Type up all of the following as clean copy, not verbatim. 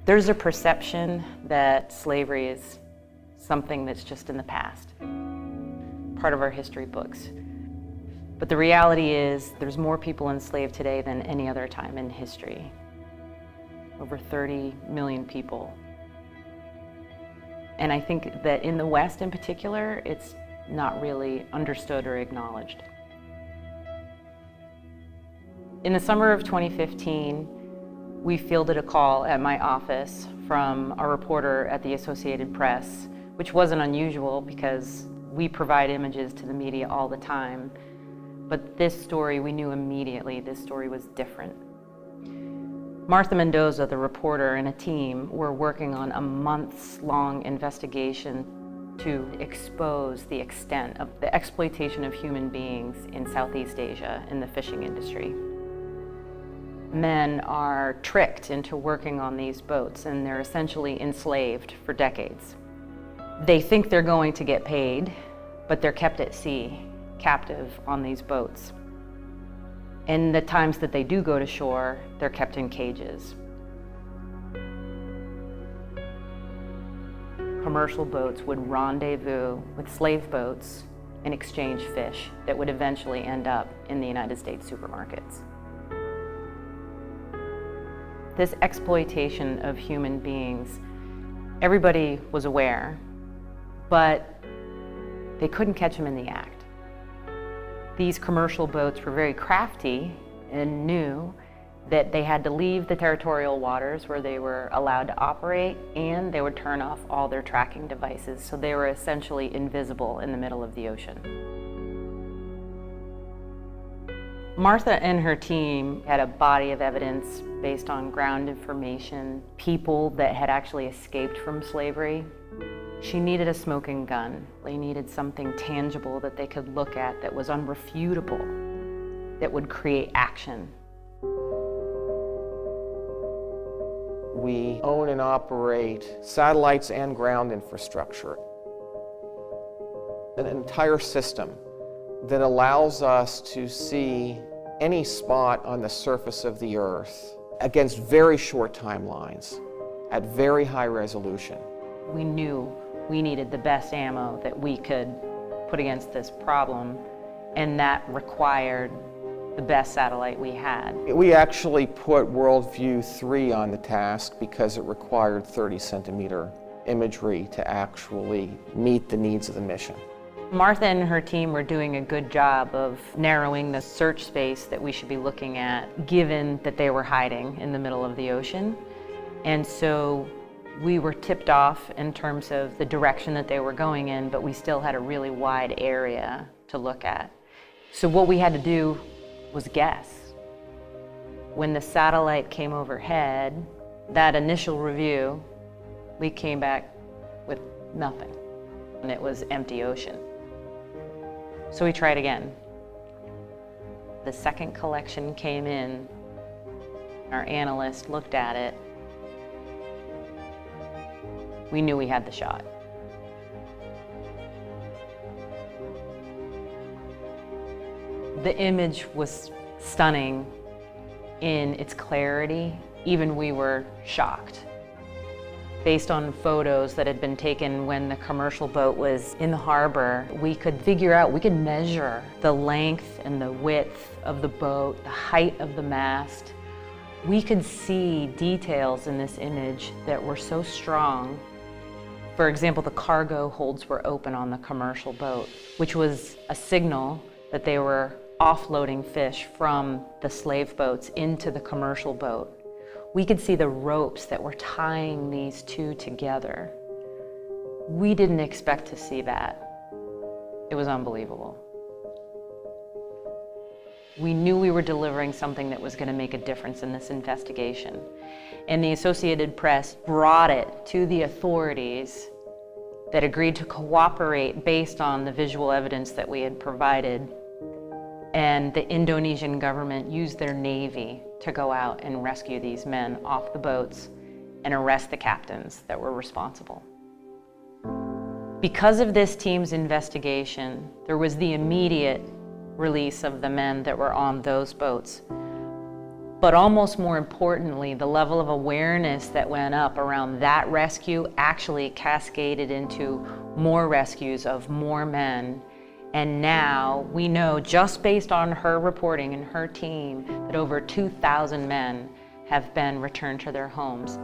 There's a perception that slavery is something that's just in the past, part of our history books. But the reality is there's more people enslaved today than any other time in history. Over 30 million people. And I think that in the West in particular, it's not really understood or acknowledged. In the summer of 2015, we fielded a call at my office from a reporter at the Associated Press, which wasn't unusual because we provide images to the media all the time. But this story, we knew immediately this story was different. Martha Mendoza, the reporter, and a team were working on a months-long investigation to expose the extent of the exploitation of human beings in Southeast Asia in the fishing industry. Men are tricked into working on these boats, and they're essentially enslaved for decades. They think they're going to get paid, but they're kept at sea, captive on these boats. And the times that they do go to shore, they're kept in cages. Commercial boats would rendezvous with slave boats and exchange fish that would eventually end up in the United States supermarkets. This exploitation of human beings, everybody was aware, but they couldn't catch them in the act. These commercial boats were very crafty and knew that they had to leave the territorial waters where they were allowed to operate, and they would turn off all their tracking devices, so they were essentially invisible in the middle of the ocean. Martha and her team had a body of evidence based on ground information, people that had actually escaped from slavery. She needed a smoking gun. They needed something tangible that they could look at that was unrefutable, that would create action. We own and operate satellites and ground infrastructure, an entire system that allows us to see any spot on the surface of the Earth against very short timelines, at very high resolution. We knew we needed the best ammo that we could put against this problem, and that required the best satellite we had. We actually put Worldview 3 on the task because it required 30-centimeter imagery to actually meet the needs of the mission. Martha and her team were doing a good job of narrowing the search space that we should be looking at, given that they were hiding in the middle of the ocean. And so we were tipped off in terms of the direction that they were going in, but we still had a really wide area to look at. So what we had to do was guess. When the satellite came overhead, that initial review, we came back with nothing, and it was empty ocean. So we tried again. The second collection came in, our analyst looked at it. We knew we had the shot. The image was stunning in its clarity. Even we were shocked. Based on photos that had been taken when the commercial boat was in the harbor, we could figure out, we could measure the length and the width of the boat, the height of the mast. We could see details in this image that were so strong. For example, the cargo holds were open on the commercial boat, which was a signal that they were offloading fish from the slave boats into the commercial boat. We could see the ropes that were tying these two together. We didn't expect to see that. It was unbelievable. We knew we were delivering something that was going to make a difference in this investigation. And the Associated Press brought it to the authorities that agreed to cooperate based on the visual evidence that we had provided. And the Indonesian government used their navy to go out and rescue these men off the boats and arrest the captains that were responsible. Because of this team's investigation, there was the immediate release of the men that were on those boats. But almost more importantly, the level of awareness that went up around that rescue actually cascaded into more rescues of more men. And now we know, just based on her reporting and her team, that over 2,000 men have been returned to their homes.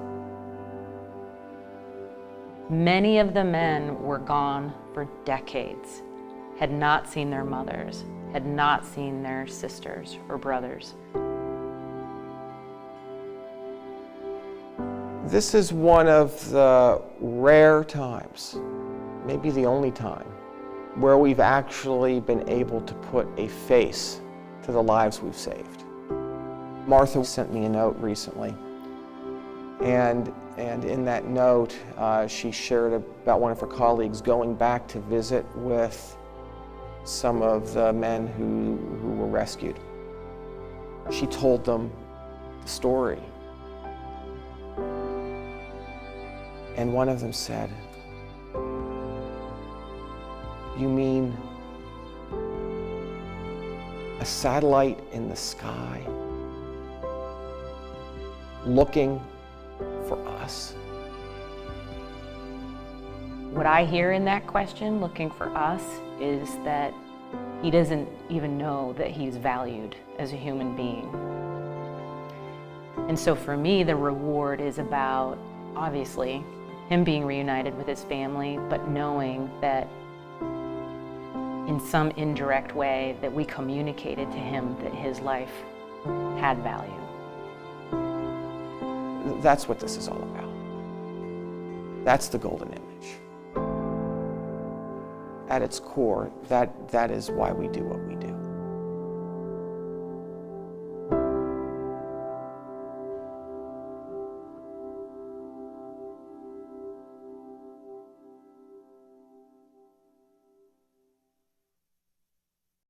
Many of the men were gone for decades, had not seen their mothers, had not seen their sisters or brothers. This is one of the rare times, maybe the only time, where we've actually been able to put a face to the lives we've saved. Martha sent me a note recently, and in that note, she shared about one of her colleagues going back to visit with some of the men who were rescued. She told them the story. And one of them said, "You mean a satellite in the sky looking for us?" What I hear in that question, looking for us, is that he doesn't even know that he's valued as a human being. And so for me, the reward is about, obviously, him being reunited with his family, but knowing that in some indirect way that we communicated to him that his life had value. That's what this is all about. That's the golden image. At its core, that is why we do what we do.